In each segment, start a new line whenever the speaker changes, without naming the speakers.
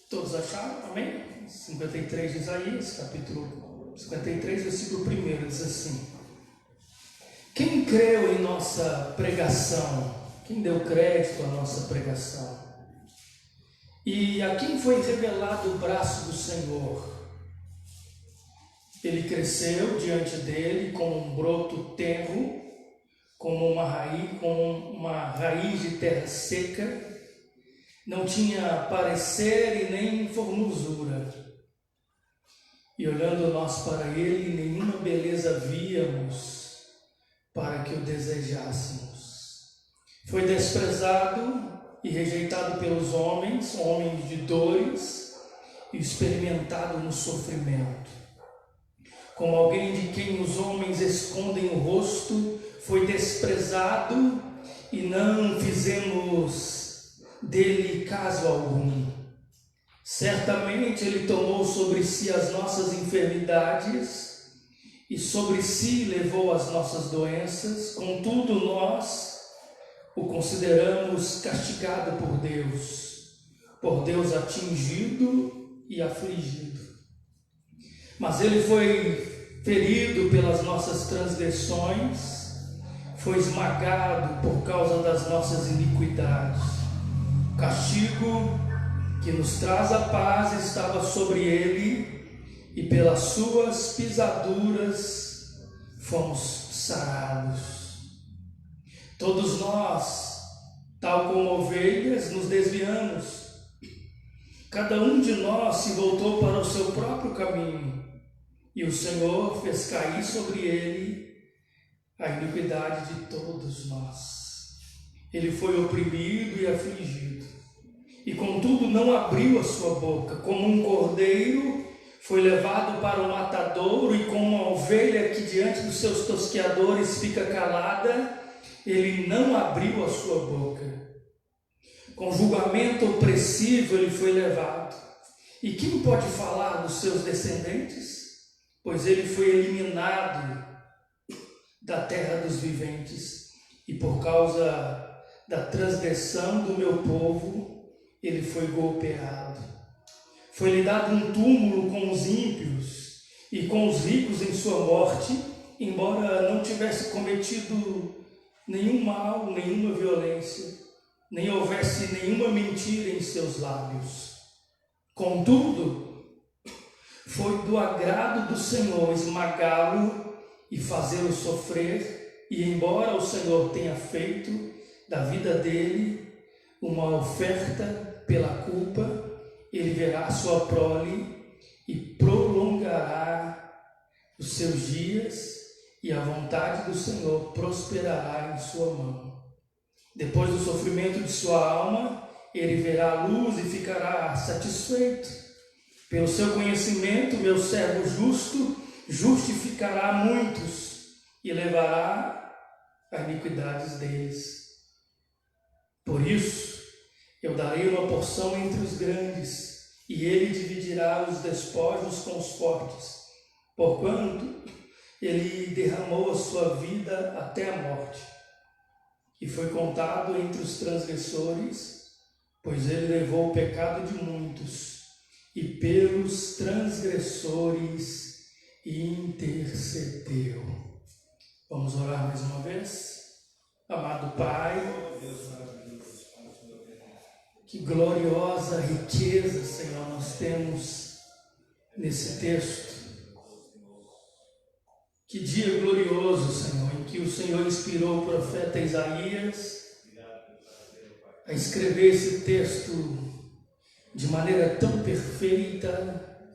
Todos acharam? Amém? 53 de Isaías, capítulo 53, versículo 1, diz assim: quem creu em nossa pregação? Quem deu crédito à nossa pregação? E a quem foi revelado o braço do Senhor? Ele cresceu diante dele como um broto tenro, como uma raiz de terra seca. Não tinha parecer e nem formosura. E olhando nós para ele, nenhuma beleza víamos para que o desejássemos. Foi desprezado e rejeitado pelos homens, homem de dores, e experimentado no sofrimento. Como alguém de quem os homens escondem o rosto, foi desprezado e não fizemos dele caso algum. Certamente ele tomou sobre si as nossas enfermidades e sobre si levou as nossas doenças. Contudo, nós o consideramos castigado por Deus atingido e afligido. Mas ele foi ferido pelas nossas transgressões, foi esmagado por causa das nossas iniquidades. O castigo que nos traz a paz estava sobre ele, e pelas suas pisaduras fomos sarados. Todos nós, tal como ovelhas, nos desviamos. Cada um de nós se voltou para o seu próprio caminho, e o Senhor fez cair sobre ele a iniquidade de todos nós. Ele foi oprimido e afligido, e contudo não abriu a sua boca. Como um cordeiro foi levado para o matadouro, e como uma ovelha que diante dos seus tosqueadores fica calada, ele não abriu a sua boca. Com julgamento opressivo ele foi levado. E quem pode falar dos seus descendentes? Pois ele foi eliminado da terra dos viventes, e por causa da transgressão do meu povo, ele foi golpeado. Foi-lhe dado um túmulo com os ímpios e com os ricos em sua morte, embora não tivesse cometido nenhum mal, nenhuma violência, nem houvesse nenhuma mentira em seus lábios. Contudo, foi do agrado do Senhor esmagá-lo e fazê-lo sofrer, e embora o Senhor tenha feito da vida dele uma oferta pela culpa, ele verá a sua prole e prolongará os seus dias, e a vontade do Senhor prosperará em sua mão. Depois do sofrimento de sua alma, ele verá a luz e ficará satisfeito. Pelo seu conhecimento, meu servo justo justificará muitos e levará as iniquidades deles. Por isso, eu darei uma porção entre os grandes, e ele dividirá os despojos com os fortes, porquanto ele derramou a sua vida até a morte, e foi contado entre os transgressores, pois ele levou o pecado de muitos, e pelos transgressores intercedeu. Vamos orar mais uma vez? Amado Pai, que gloriosa riqueza, Senhor, nós temos nesse texto. Que dia glorioso, Senhor, em que o Senhor inspirou o profeta Isaías a escrever esse texto de maneira tão perfeita,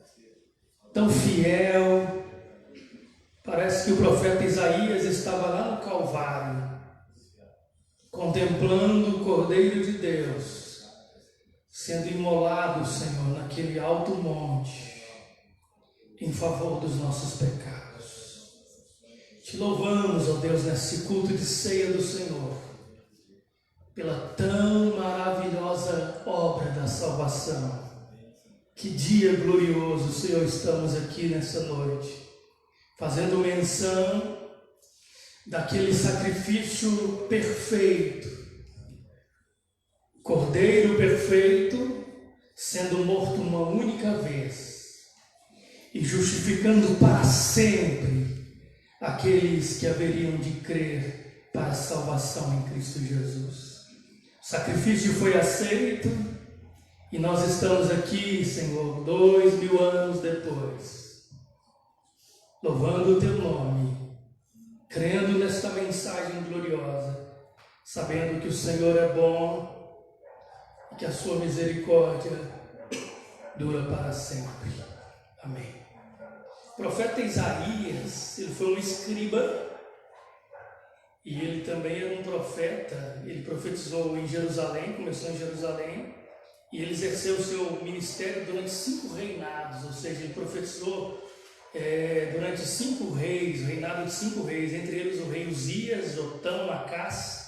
tão fiel. Parece que o profeta Isaías estava lá no Calvário, contemplando o Cordeiro de Deus sendo imolado, Senhor, naquele alto monte, em favor dos nossos pecados. Te louvamos, ó Deus, nesse culto de ceia do Senhor, pela tão maravilhosa obra da salvação. Que dia glorioso, Senhor, estamos aqui nessa noite, fazendo menção daquele sacrifício perfeito, Cordeiro perfeito, sendo morto uma única vez e justificando para sempre aqueles que haveriam de crer para a salvação em Cristo Jesus. O sacrifício foi aceito e nós estamos aqui, Senhor, 2000 anos depois, louvando o Teu nome, crendo nesta mensagem gloriosa, sabendo que o Senhor é bom e que a sua misericórdia dura para sempre. Amém. O profeta Isaías, ele foi um escriba e ele também era um profeta. Ele profetizou em Jerusalém, começou em Jerusalém, e ele exerceu o seu ministério durante 5 reinados, ou seja, ele profetizou durante 5 reis, o reinado de 5 reis, entre eles o rei Uzias, Jotão, Acás,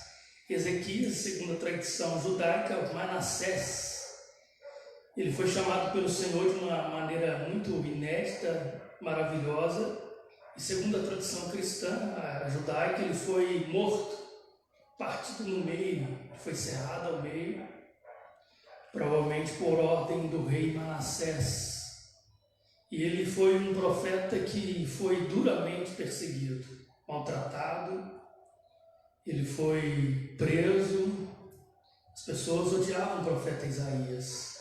Ezequias, segundo a tradição judaica, Manassés. Ele foi chamado pelo Senhor de uma maneira muito inédita, maravilhosa, e segundo a tradição cristã, a judaica, ele foi morto, partido no meio, foi cerrado ao meio, provavelmente por ordem do rei Manassés. E ele foi um profeta que foi duramente perseguido, maltratado, ele foi preso. As pessoas odiavam o profeta Isaías.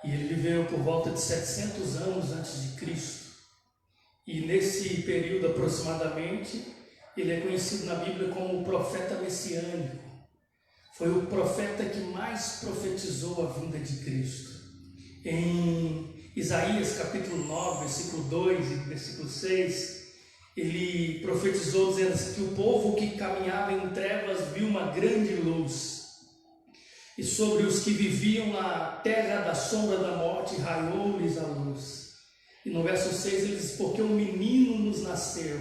E ele viveu por volta de 700 anos antes de Cristo. E nesse período aproximadamente, ele é conhecido na Bíblia como o profeta messiânico. Foi o profeta que mais profetizou a vinda de Cristo. Em Isaías capítulo 9, versículo 2 e versículo 6, ele profetizou dizendo que o povo que caminhava em trevas viu uma grande luz. E sobre os que viviam na terra da sombra da morte raiou-lhes a luz. E no verso 6 ele diz: porque um menino nos nasceu,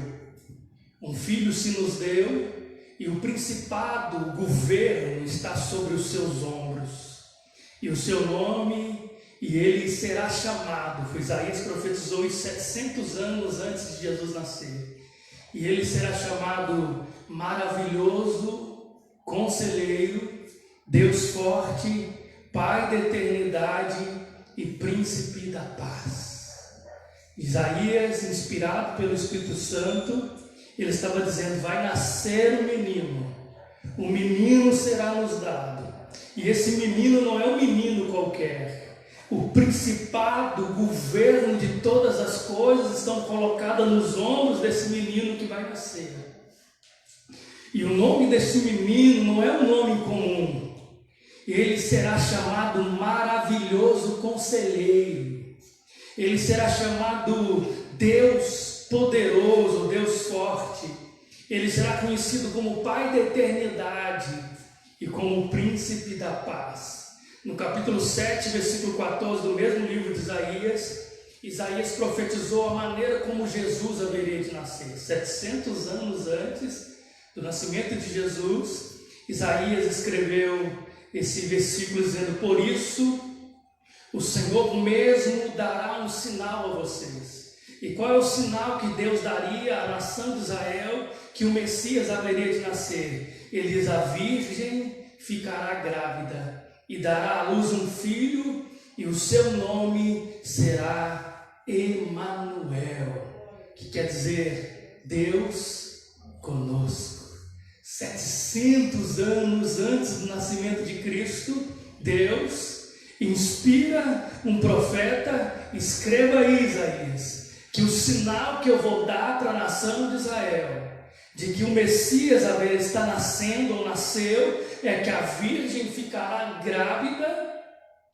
um filho se nos deu, e o principado, o governo está sobre os seus ombros. E o seu nome, e ele será chamado, foi Isaías profetizou isso 700 anos antes de Jesus nascer. E ele será chamado Maravilhoso, Conselheiro, Deus Forte, Pai da Eternidade e Príncipe da Paz. Isaías, inspirado pelo Espírito Santo, ele estava dizendo: vai nascer um menino será nos dado. E esse menino não é um menino qualquer. O principado, o governo de todas as coisas estão colocadas nos ombros desse menino que vai nascer. E o nome desse menino não é um nome comum. Ele será chamado Maravilhoso Conselheiro. Ele será chamado Deus Poderoso, Deus Forte. Ele será conhecido como Pai da Eternidade e como Príncipe da Paz. No capítulo 7, versículo 14 do mesmo livro de Isaías, Isaías profetizou a maneira como Jesus haveria de nascer. 700 anos antes do nascimento de Jesus, Isaías escreveu esse versículo dizendo: por isso o Senhor mesmo dará um sinal a vocês. E qual é o sinal que Deus daria à nação de Israel que o Messias haveria de nascer? Ele diz: a virgem ficará grávida e dará à luz um filho, e o seu nome será Emanuel, que quer dizer Deus conosco. 700 anos antes do nascimento de Cristo, Deus inspira um profeta: escreva aí, Isaías, que o sinal que eu vou dar para a nação de Israel, de que o Messias está nascendo ou nasceu, é que a virgem ficará grávida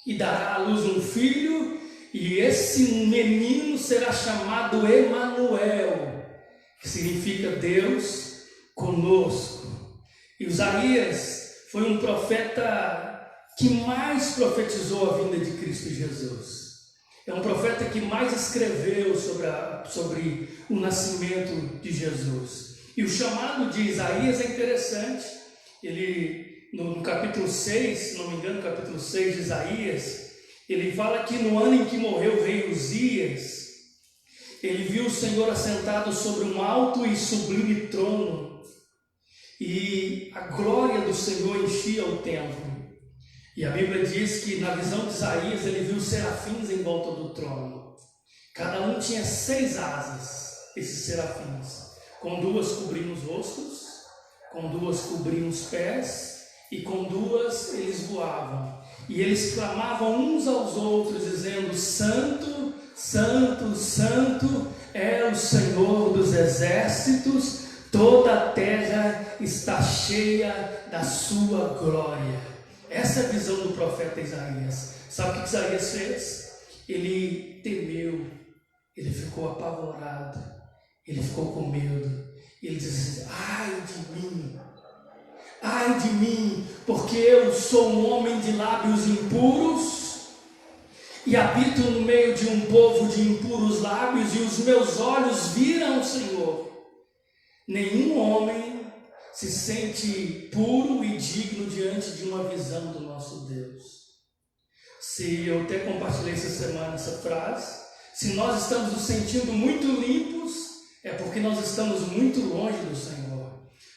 e dará à luz um filho, e esse menino será chamado Emanuel, que significa Deus conosco. E Isaías foi um profeta que mais profetizou a vinda de Cristo Jesus. É um profeta que mais escreveu sobre o nascimento de Jesus. E o chamado de Isaías é interessante. Ele, no capítulo 6, se não me engano, capítulo 6 de Isaías, ele fala que no ano em que morreu o rei Uzias, ele viu o Senhor assentado sobre um alto e sublime trono, e a glória do Senhor enchia o templo. E a Bíblia diz que na visão de Isaías ele viu serafins em volta do trono. Cada um tinha 6 asas, esses serafins. Com 2 cobriam os rostos, com 2 cobriam os pés, e com 2 eles voavam. E eles clamavam uns aos outros, dizendo: Santo, Santo, Santo é o Senhor dos exércitos, toda a terra está cheia da sua glória. Essa é a visão do profeta Isaías. Sabe o que Isaías fez? Ele temeu, ele ficou apavorado, ele ficou com medo. Ele diz: ai de mim, porque eu sou um homem de lábios impuros e habito no meio de um povo de impuros lábios, e os meus olhos viram o Senhor. Nenhum homem se sente puro e digno diante de uma visão do nosso Deus. Se eu até compartilhei essa semana essa frase, se nós estamos nos sentindo muito limpos, é porque nós estamos muito longe do Senhor.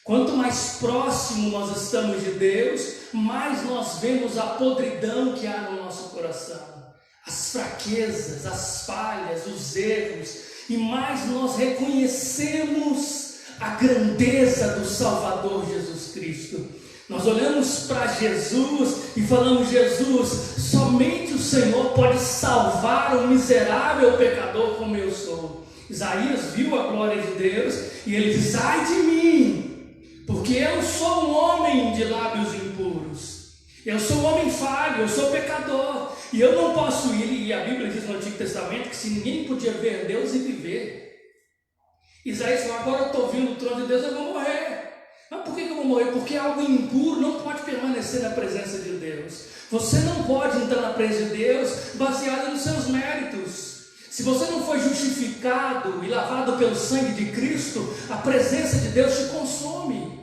Quanto mais próximo nós estamos de Deus, mais nós vemos a podridão que há no nosso coração, as fraquezas, as falhas, os erros, e mais nós reconhecemos a grandeza do Salvador Jesus Cristo. Nós olhamos para Jesus e falamos: Jesus, somente o Senhor pode salvar um miserável pecador como eu sou. Isaías viu a glória de Deus e ele diz: ai de mim, porque eu sou um homem de lábios impuros, eu sou um homem falho, eu sou pecador, e eu não posso ir. E a Bíblia diz no Antigo Testamento que se ninguém podia ver Deus e viver, Isaías falou: agora eu estou vindo do trono de Deus, eu vou morrer. Mas por que eu vou morrer? Porque algo impuro não pode permanecer na presença de Deus. Você não pode entrar na presença de Deus baseado nos seus méritos. Se você não foi justificado e lavado pelo sangue de Cristo, a presença de Deus te consome.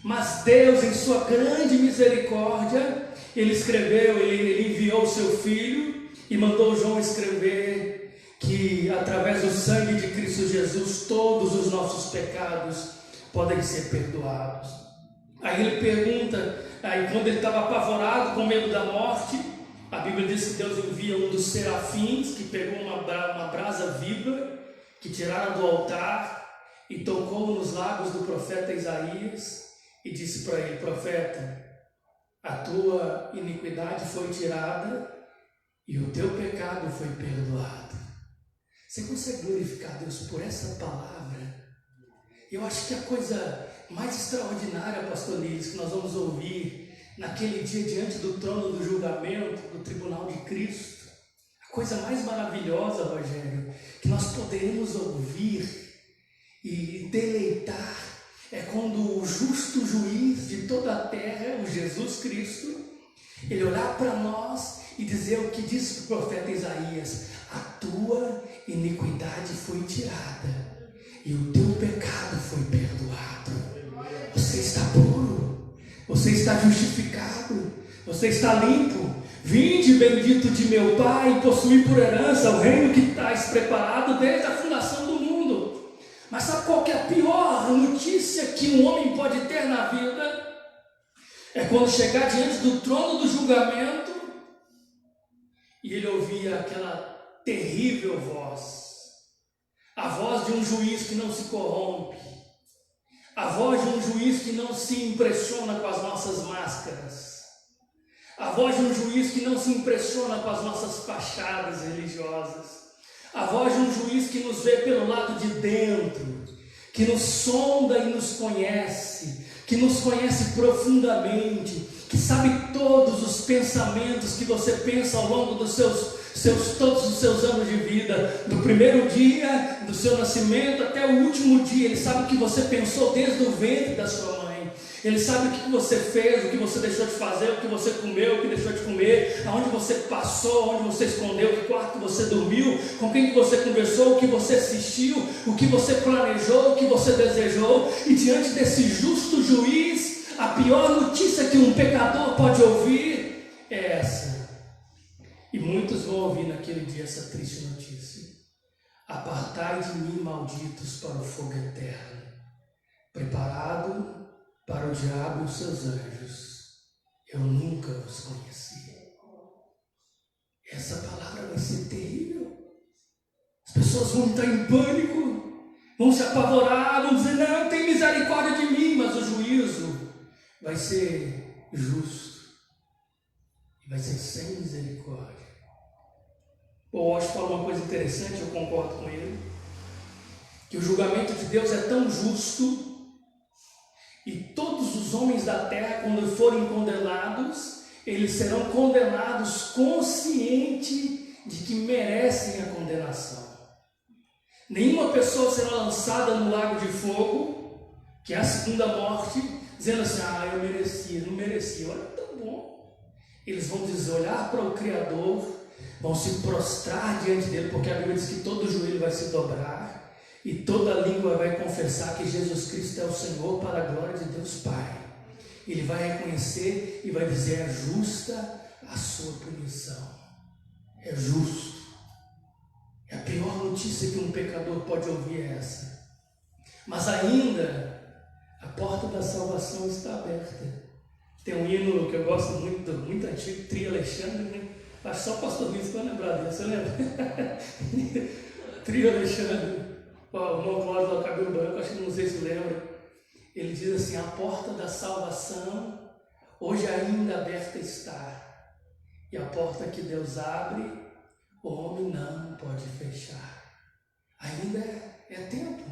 Mas Deus, em sua grande misericórdia, Ele enviou o seu Filho e mandou João escrever que através do sangue de Cristo Jesus todos os nossos pecados podem ser perdoados. Aí ele pergunta, quando ele estava apavorado, com medo da morte, a Bíblia diz que Deus envia um dos serafins que pegou uma brasa viva, que tiraram do altar e tocou nos lábios do profeta Isaías e disse para ele: profeta, a tua iniquidade foi tirada e o teu pecado foi perdoado. Você consegue glorificar Deus por essa palavra? Eu acho que a coisa mais extraordinária, pastor Nílis, que nós vamos ouvir naquele dia diante do trono do julgamento, do tribunal de Cristo, a coisa mais maravilhosa, Rogério, que nós poderemos ouvir e deleitar, é quando o justo juiz de toda a terra, o Jesus Cristo, ele olhar para nós e dizer o que disse o profeta Isaías: a tua iniquidade foi tirada e o teu pecado foi perdoado. Você está puro, você está justificado, você está limpo. Vinde, bendito de meu Pai, e possuí por herança o reino que estás preparado desde a fundação do mundo. Mas sabe qual que é a pior notícia que um homem pode ter na vida? É quando chegar diante do trono do julgamento e ele ouvir aquela terrível voz, a voz de um juiz que não se corrompe, a voz de um juiz que não se impressiona com as nossas máscaras, a voz de um juiz que não se impressiona com as nossas fachadas religiosas, a voz de um juiz que nos vê pelo lado de dentro, que nos sonda e nos conhece, que nos conhece profundamente, que sabe todos os pensamentos que você pensa ao longo dos todos os seus anos de vida, do primeiro dia do seu nascimento até o último dia. Ele sabe o que você pensou desde o ventre da sua mãe. Ele sabe o que você fez, o que você deixou de fazer, o que você comeu, o que deixou de comer, aonde você passou, aonde você escondeu, que quarto você dormiu, com quem que você conversou, o que você assistiu, o que você planejou, o que você desejou. E diante desse justo juiz, a pior notícia que um pecador pode ouvir é essa. E muitos vão ouvir naquele dia essa triste notícia: apartai de mim, malditos, para o fogo eterno, preparado para o diabo e os seus anjos. eu nunca vos conheci. Essa palavra vai ser terrível. As pessoas vão entrar em pânico, vão se apavorar, vão dizer, não, tem misericórdia de mim, mas o juízo vai ser justo e vai ser sem misericórdia. O Walsh fala uma coisa interessante, eu concordo com ele, que o julgamento de Deus é tão justo e todos os homens da terra, quando forem condenados, eles serão condenados consciente de que merecem a condenação. Nenhuma pessoa será lançada no lago de fogo, que é a segunda morte, dizendo assim, eu merecia, não merecia, olha, tão bom. Eles vão olhar para o Criador, vão se prostrar diante dele, porque a Bíblia diz que todo joelho vai se dobrar e toda língua vai confessar que Jesus Cristo é o Senhor, para a glória de Deus Pai. Ele vai reconhecer e vai dizer, é justa a sua punição, é justo. É a pior notícia que um pecador pode ouvir é essa. Mas ainda a porta da salvação está aberta. Tem um hino que eu gosto muito, muito antigo, Trio Alexandre, né? Acho que só o pastor Luiz vai lembrar dele, você lembra? Trio Alexandre, o irmão Cláudio do cabelo branco, acho que não sei se lembra. Ele diz assim, a porta da salvação hoje ainda aberta está. E a porta que Deus abre, o homem não pode fechar. Ainda é tempo.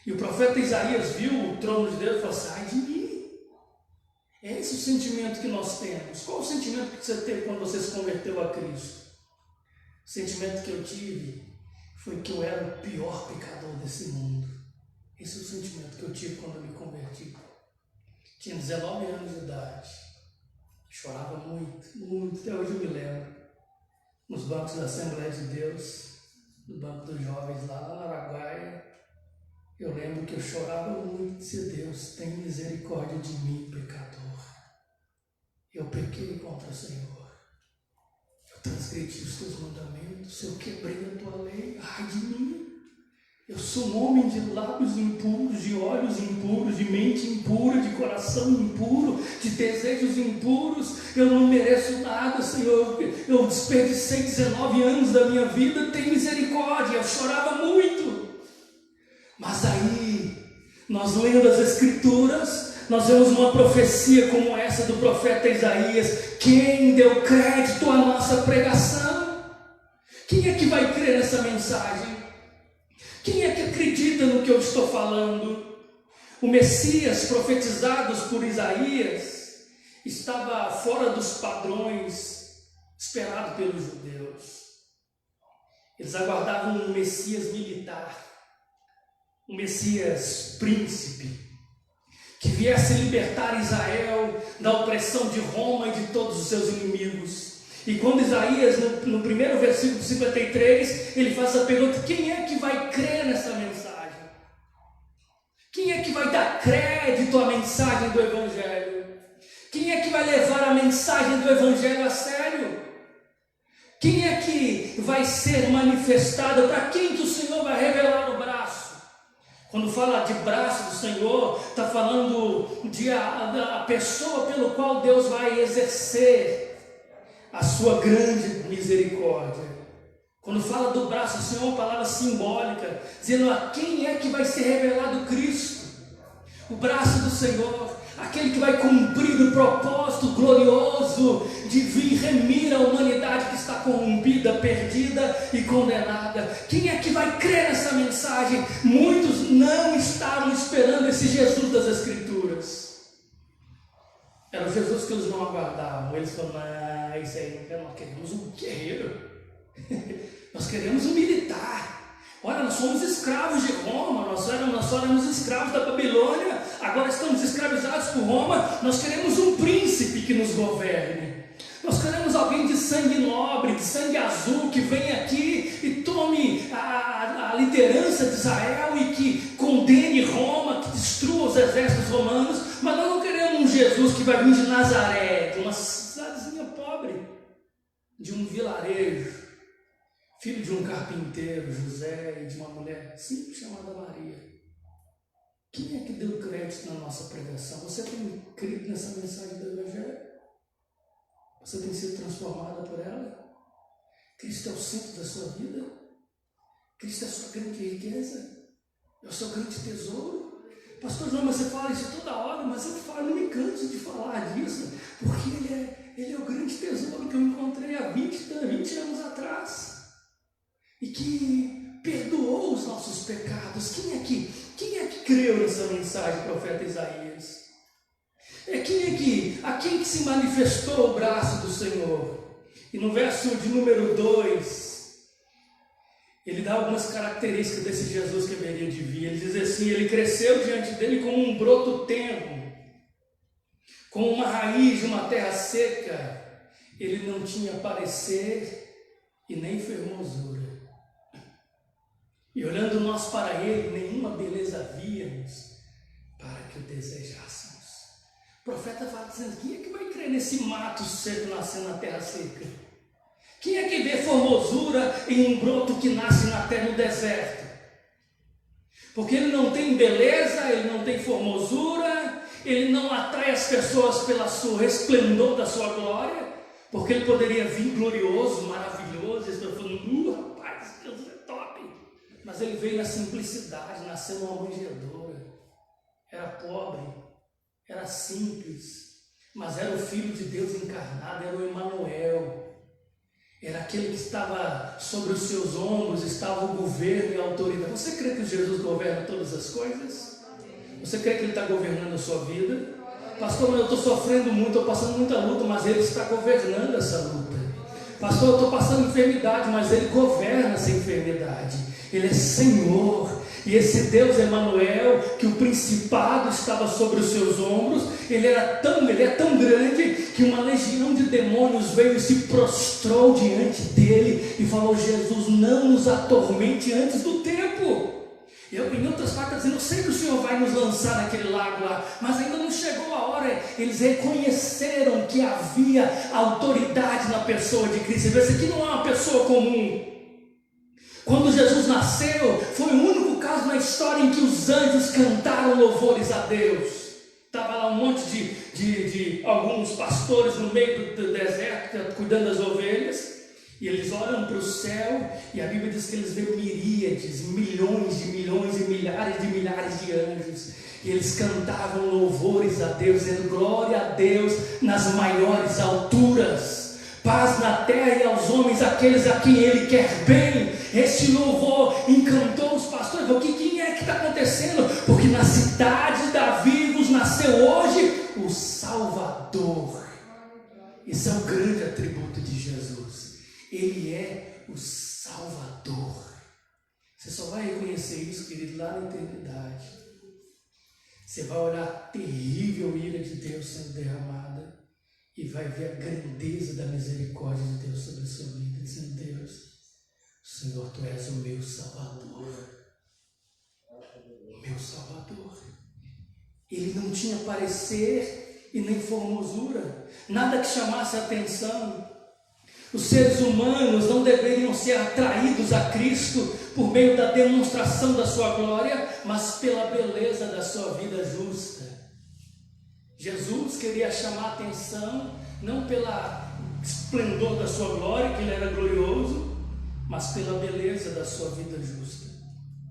E o profeta Isaías viu o trono de Deus e falou assim, ai de mim. É esse o sentimento que nós temos. Qual o sentimento que você teve quando você se converteu a Cristo? O sentimento que eu tive foi que eu era o pior pecador desse mundo. Esse é o sentimento que eu tive quando eu me converti. Tinha 19 anos de idade. Chorava muito, muito. Até hoje eu me lembro. Nos bancos da Assembleia de Deus, no banco dos jovens lá na Araguaia, eu lembro que eu chorava muito, dizia, Deus, tem misericórdia de mim, pecador. Eu pequei contra o Senhor. Eu transgredi os teus mandamentos, eu quebrei a tua lei, ai de mim. Eu sou um homem de lábios impuros, de olhos impuros, de mente impura, de coração impuro, de desejos impuros. Eu não mereço nada, Senhor. Eu desperdicei 19 anos da minha vida, tem misericórdia. Eu chorava muito. Mas aí, nós lendo as Escrituras, nós vemos uma profecia como essa do profeta Isaías. Quem deu crédito à nossa pregação? Quem é que vai crer nessa mensagem? Quem é que acredita no que eu estou falando? O Messias, profetizado por Isaías, estava fora dos padrões esperados pelos judeus. Eles aguardavam um Messias militar, um Messias príncipe, que viesse libertar Israel da opressão de Roma e de todos os seus inimigos. E quando Isaías, no primeiro versículo 53, ele faz a pergunta, quem é que vai crer nessa mensagem? Quem é que vai dar crédito à mensagem do Evangelho? Quem é que vai levar a mensagem do Evangelho a sério? Quem é que vai ser manifestado? Para quem que o Senhor vai revelar o braço? Quando fala de braço do Senhor, está falando da pessoa pelo qual Deus vai exercer a sua grande misericórdia. Quando fala do braço do Senhor, é uma palavra simbólica, dizendo a quem é que vai ser revelado Cristo. O braço do Senhor, aquele que vai cumprir o propósito glorioso de vir remir a humanidade que está corrompida, perdida e condenada. Quem é que vai crer nessa mensagem? Muitos não estavam esperando esse Jesus das Escrituras. Era o Jesus que eles não aguardavam. Eles falaram, isso aí, nós queremos um guerreiro. Nós queremos um militar. Olha, nós somos escravos de Roma, nós éramos escravos da Babilônia, agora estamos escravizados por Roma, nós queremos um príncipe que nos governe. Nós queremos alguém de sangue nobre, de sangue azul, que venha aqui e tome a liderança de Israel e que condene Roma, que destrua os exércitos romanos. Mas nós não queremos um Jesus que vai vir de Nazaré, de uma cidadezinha pobre, de um vilarejo, filho de um carpinteiro, José, e de uma mulher simples chamada Maria. Quem é que deu crédito na nossa pregação? Você tem crido nessa mensagem do Evangelho? Você tem sido transformada por ela? Cristo é o centro da sua vida? Cristo é a sua grande riqueza? É o seu grande tesouro? Pastor João, mas você fala isso toda hora, mas eu falo, não me canso de falar disso, porque ele é o grande tesouro que eu encontrei há 20 anos atrás. E que perdoou os nossos pecados. Quem é que creu nessa mensagem, profeta Isaías? A quem que se manifestou o braço do Senhor? E no verso de número 2, ele dá algumas características desse Jesus que haveria de vir. Ele diz assim: ele cresceu diante dele como um broto tenro, como uma raiz de uma terra seca. Ele não tinha parecer e nem formosura. E olhando nós para ele, nenhuma beleza víamos para que o desejássemos. O profeta fala dizendo: quem é que vai crer nesse mato seco nascendo na terra seca? Quem é que vê formosura em um broto que nasce na terra no deserto? Porque ele não tem beleza, ele não tem formosura, ele não atrai as pessoas pelo resplendor da sua glória, porque ele poderia vir glorioso, maravilhoso, e estou falando: rapaz, Deus é top. Mas ele veio na simplicidade, nasceu numa manjedoura, era pobre, era simples, mas era o Filho de Deus encarnado, era o Emanuel. Era aquele que estava sobre os seus ombros, estava o governo e a autoridade. Você crê que Jesus governa todas as coisas? Você crê que Ele está governando a sua vida? Pastor, eu estou sofrendo muito, estou passando muita luta, mas Ele está governando essa luta. Pastor, eu estou passando enfermidade, mas Ele governa essa enfermidade. Ele é Senhor. E esse Deus Emanuel, que o principado estava sobre os seus ombros, ele é tão grande que uma legião de demônios veio e se prostrou diante dele e falou: Jesus, não nos atormente antes do tempo. Em outras partes, dizendo: eu sei que o Senhor vai nos lançar naquele lago lá, mas ainda não chegou a hora. Eles reconheceram que havia autoridade na pessoa de Cristo. Esse aqui não é uma pessoa comum. Quando Jesus nasceu, foi o único caso na história em que os anjos cantaram louvores a Deus. Estava lá um monte de alguns pastores no meio do deserto, cuidando das ovelhas, e eles olham para o céu, e a Bíblia diz que eles veem miríades, milhões e milhares de anjos, e eles cantavam louvores a Deus, dizendo: glória a Deus nas maiores alturas, paz na terra e aos homens aqueles a quem Ele quer bem. Esse louvor encantou os pastores. Quem é que está acontecendo? Porque na cidade de Davi vos nasceu hoje o Salvador. Esse é o grande atributo de Jesus. Ele é o Salvador. Você só vai reconhecer isso, querido, lá na eternidade. Você vai olhar a terrível ira de Deus sendo derramada e vai ver a grandeza da misericórdia de Deus sobre a sua vida, dizendo: Deus, Senhor, Tu és o meu Salvador. O meu Salvador. Ele não tinha parecer e nem formosura, nada que chamasse a atenção. Os seres humanos não deveriam ser atraídos a Cristo por meio da demonstração da sua glória, mas pela beleza da sua vida justa. Jesus queria chamar a atenção não pelo esplendor da sua glória, que Ele era glorioso, mas pela beleza da sua vida justa.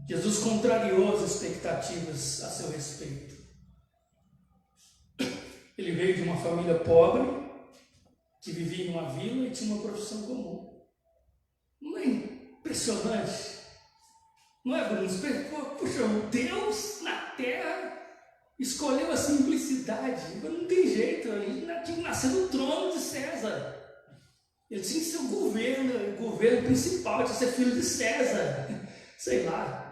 Jesus contrariou as expectativas a seu respeito. Ele veio de uma família pobre, que vivia em uma vila e tinha uma profissão comum. Não é impressionante? Não é, Bruno? Puxa, o Deus na terra escolheu a simplicidade. Não tem jeito, ele tinha que nascer no trono de César. Ele tinha que ser o governo principal, tinha que ser filho de César, sei lá.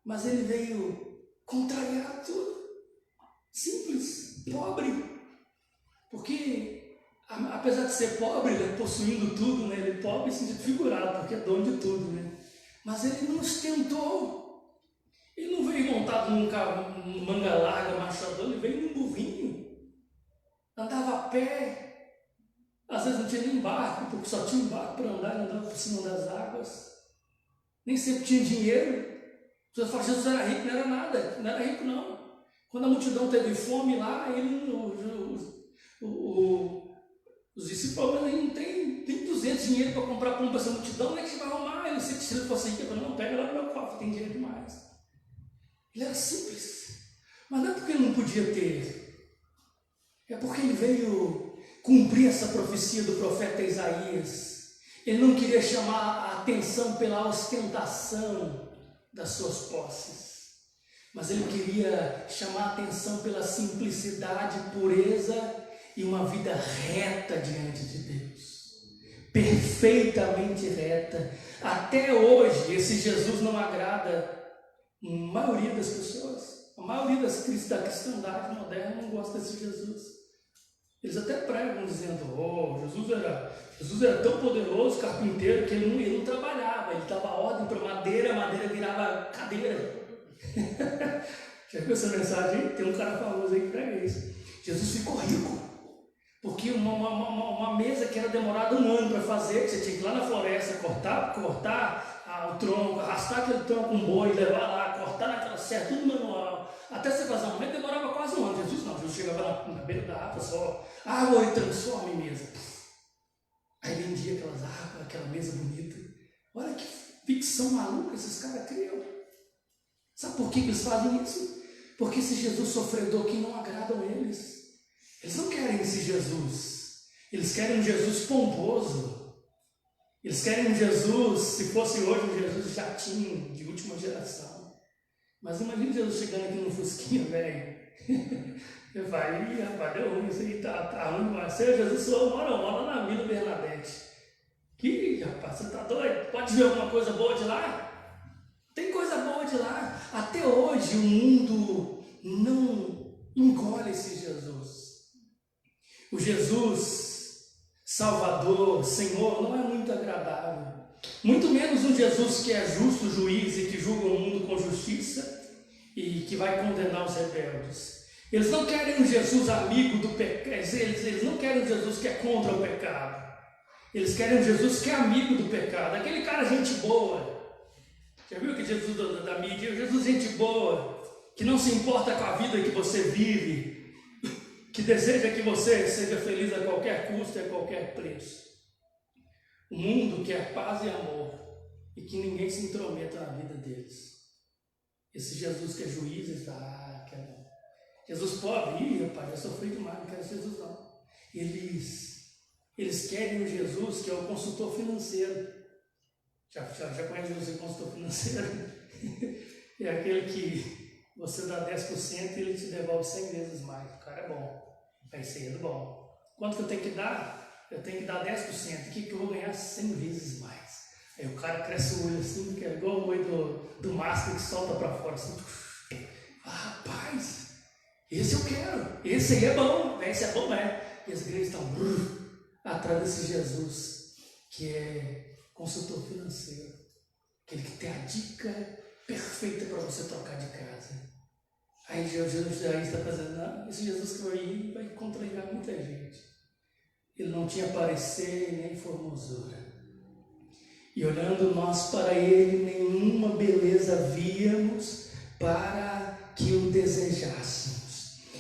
Mas ele veio contrariar tudo. Simples, pobre. Porque, apesar de ser pobre, ele é possuindo tudo, né? Ele é pobre em sentido figurado, porque é dono de tudo, né? Mas ele não ostentou. Ele não veio montado num carro, num manga larga, machador, ele veio num burrinho. Andava a pé. Às vezes não tinha nem barco, porque só tinha um barco para andar, ele andava por cima das águas. Nem sempre tinha dinheiro. As pessoas falam: Jesus era rico, não era nada, não era rico não. Quando a multidão teve fome lá, os discípulos esse problema aí não tem 200 dinheiro para comprar pão para essa multidão, como é que você vai arrumar? Ele se ele fosse rico, eu falei, não, pega lá no meu cofre, tem dinheiro demais. Ele era simples, mas não é porque ele não podia ter, é porque ele veio cumprir essa profecia do profeta Isaías. Ele não queria chamar a atenção pela ostentação das suas posses, mas ele queria chamar a atenção pela simplicidade, pureza e uma vida reta diante de Deus, perfeitamente reta. Até hoje esse Jesus não agrada a maioria das pessoas. A maioria da cristandade moderna não gosta desse Jesus. Eles até pregam dizendo, Jesus era tão poderoso, carpinteiro, que ele não trabalhava, ele dava ordem para madeira, a madeira virava cadeira. Já viu essa mensagem? Tem um cara famoso aí que prega isso. Jesus ficou rico, porque uma mesa que era demorada 1 ano para fazer, que você tinha que ir lá na floresta, cortar o tronco, arrastar aquele tronco com um boi, levar lá, cortar naquela serra, tudo manual, até você fazer uma mesa demorava quase 1 ano. Jesus chegava na beira da árvore, só água e transforma em mesa. Aí vendia aquelas árvores, aquela mesa bonita. Olha que ficção maluca esses caras criam. Sabe por que eles fazem isso? Porque esse Jesus sofredor que não agradam eles. Eles não querem esse Jesus. Eles querem um Jesus pomposo. Eles querem um Jesus, se fosse hoje um Jesus jatinho, de última geração. Mas imagina Jesus chegando aqui no Fusquinha, velho. Ele vai, rapaz, deu ruim, isso aí tá ruim demais. Seu Jesus só mora na Vila Bernadette. Que, rapaz, você tá doido? Pode ver alguma coisa boa de lá? Tem coisa boa de lá. Até hoje o mundo não engole esse Jesus. O Jesus Salvador, Senhor, não é muito agradável. Muito menos um Jesus que é justo, juiz e que julga o mundo com justiça e que vai condenar os rebeldes. Eles não querem um Jesus amigo do pecado, eles não querem um Jesus que é contra o pecado. Eles querem um Jesus que é amigo do pecado, aquele cara gente boa. Já viu que Jesus da mídia? Jesus gente boa, que não se importa com a vida que você vive, que deseja que você seja feliz a qualquer custo e a qualquer preço. O mundo quer paz e amor e que ninguém se intrometa na vida deles. Esse Jesus que é juiz, quer não. Jesus pobre, rapaz, eu sofri demais, não quero Jesus não. Eles querem um Jesus que é o consultor financeiro. Já conhece o consultor financeiro? É aquele que você dá 10% e ele te devolve 100 vezes mais. O cara é bom, vai sendo bom. Quanto que eu tenho que dar? Eu tenho que dar 10%. O que eu vou ganhar? 100 vezes mais. Aí o cara cresce o olho assim, que é igual o olho do mastro que solta para fora assim. Rapaz, esse eu quero. Esse aí é bom. Esse é bom, né? E as igrejas estão atrás desse Jesus que é consultor financeiro, aquele que tem a dica perfeita para você trocar de casa. Aí Jesus está fazendo, não, esse Jesus que vai ir vai contrariar muita gente. Ele não tinha parecer nem formosura. E olhando nós para ele, nenhuma beleza víamos para que o desejássemos.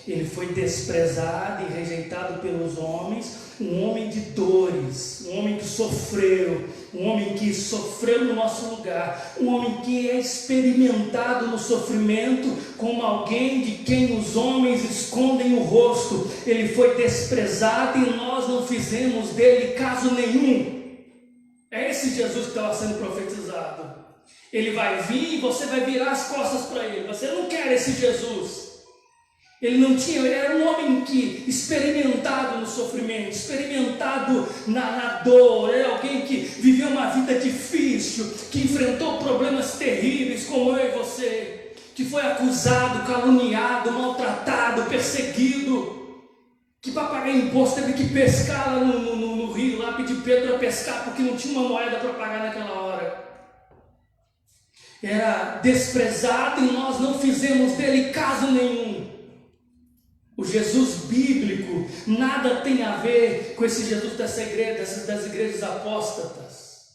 Ele foi desprezado e rejeitado pelos homens, um homem de dores, um homem que sofreu, um homem que sofreu no nosso lugar, um homem que é experimentado no sofrimento como alguém de quem os homens escondem o rosto. Ele foi desprezado e nós não fizemos dele caso nenhum. É esse Jesus que estava sendo profetizado. Ele vai vir e você vai virar as costas para ele. Você não quer esse Jesus. Ele era um homem que experimentado no sofrimento, experimentado na dor, era alguém que viveu uma vida difícil, que enfrentou problemas terríveis como eu e você, que foi acusado, caluniado, maltratado, perseguido, que para pagar imposto teve que pescar lá no rio, lá pedir Pedro para pescar porque não tinha uma moeda para pagar naquela hora. Era desprezado e nós não fizemos dele caso nenhum. O Jesus bíblico nada tem a ver com esse Jesus das igrejas apóstatas,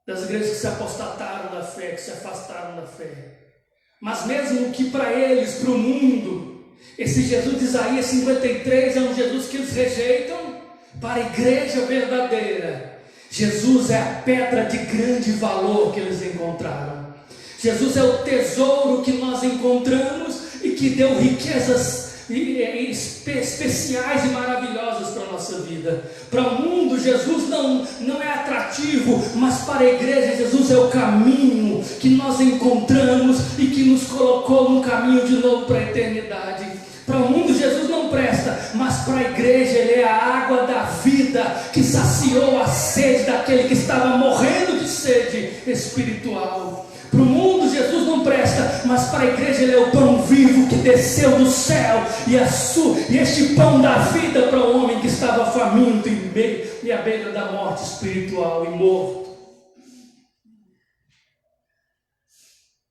das igrejas que se apostataram da fé, que se afastaram da fé. Mas mesmo que para eles, para o mundo, esse Jesus de Isaías 53 é um Jesus que eles rejeitam, Para a igreja verdadeira, Jesus é a pedra de grande valor que eles encontraram. Jesus é o tesouro que nós encontramos e que deu riquezas especiais e maravilhosas para a nossa vida. Para o mundo, Jesus não é atrativo, mas para a igreja, Jesus é o caminho que nós encontramos e que nos colocou num caminho de novo para a eternidade. Para o mundo, Jesus não presta, mas para a igreja, Ele é a água da vida que saciou a sede daquele que estava morrendo de sede espiritual. Para o mundo, Jesus não presta, mas para a igreja Ele é o pão vivo que desceu do céu e este pão da vida para o homem que estava faminto e à beira da morte espiritual e morto.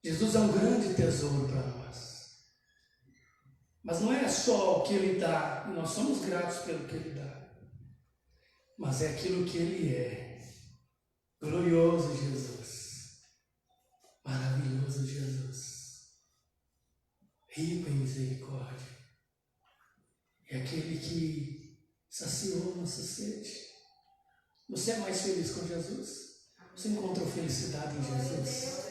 Jesus é um grande tesouro para nós. Mas não é só o que Ele dá, e nós somos gratos pelo que Ele dá, mas é aquilo que Ele é. Glorioso Jesus, maravilhoso Jesus, rico em misericórdia, é aquele que saciou nossa sede. Você é mais feliz com Jesus? Você encontrou felicidade em Jesus?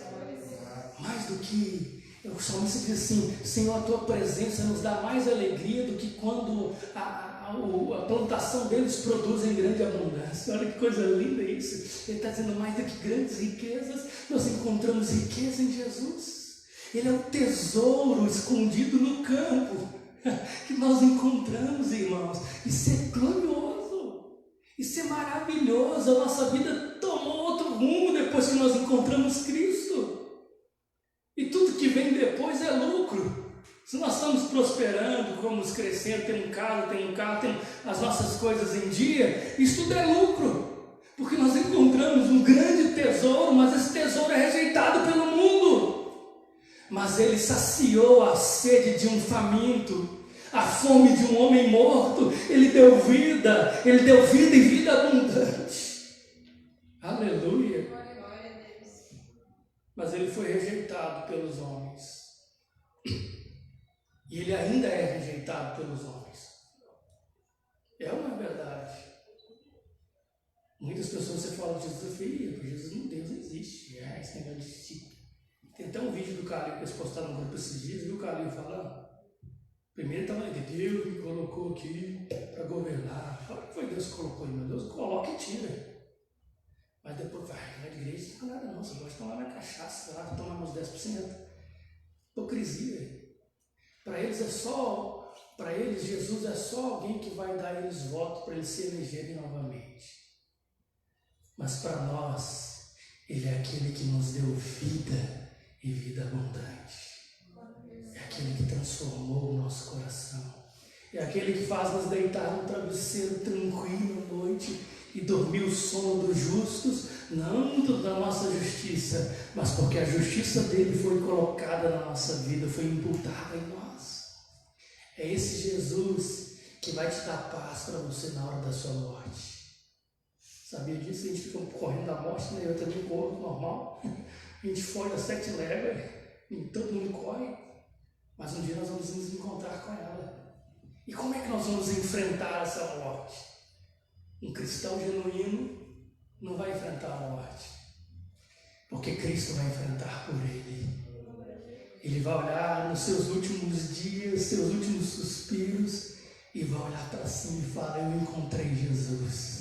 Mais do que... O salmista diz assim: Senhor, a tua presença nos dá mais alegria do que quando a plantação deles produz em grande abundância. Olha que coisa linda isso. Ele está dizendo: mais do que grandes riquezas, nós encontramos riqueza em Jesus. Ele é o tesouro escondido no campo que nós encontramos, irmãos. Isso é glorioso, isso é maravilhoso. A nossa vida tomou outro rumo depois que nós encontramos Cristo. E tudo que vem depois é lucro. Se nós estamos prosperando, vamos crescendo, tem um carro, tem as nossas coisas em dia, isso tudo é lucro. Porque nós encontramos um grande tesouro, mas esse tesouro é rejeitado pelo mundo. Mas Ele saciou a sede de um faminto, a fome de um homem morto. Ele deu vida e vida abundante. Aleluia. Mas Ele foi rejeitado pelos homens. E Ele ainda é rejeitado pelos homens. É uma verdade. Muitas pessoas você fala de Jesus, Jesus não, Deus não existe. Esse negócio de existir. Tem até um vídeo do Calil que eles postaram no grupo esses dias, viu o Calil falando? Primeiro estava ali, Deus me colocou aqui para governar. Fala que foi Deus que colocou aí, meu Deus, coloca e tira. Mas depois, vai de igreja, não tem nada não, você gosta de tomar na cachaça, lá, tomar uns 10%. Hipocrisia. Para eles Jesus é só alguém que vai dar eles voto para eles se elegerem novamente. Mas para nós, Ele é aquele que nos deu vida e vida abundante. É aquele que transformou o nosso coração. É aquele que faz nos deitar no travesseiro tranquilo à noite e dormir o sono dos justos, não da nossa justiça, mas porque a justiça dele foi colocada na nossa vida, foi imputada em nós. É esse Jesus que vai te dar paz para você na hora da sua morte. Sabia disso? A gente fica correndo da morte, né? Eu também corro normal. A gente foge a 7 léguas, e todo mundo corre, mas um dia nós vamos nos encontrar com ela. E como é que nós vamos enfrentar essa morte? Um cristão genuíno não vai enfrentar a morte, porque Cristo vai enfrentar por ele. Ele vai olhar nos seus últimos dias, seus últimos suspiros, e vai olhar para cima e falar: eu encontrei Jesus.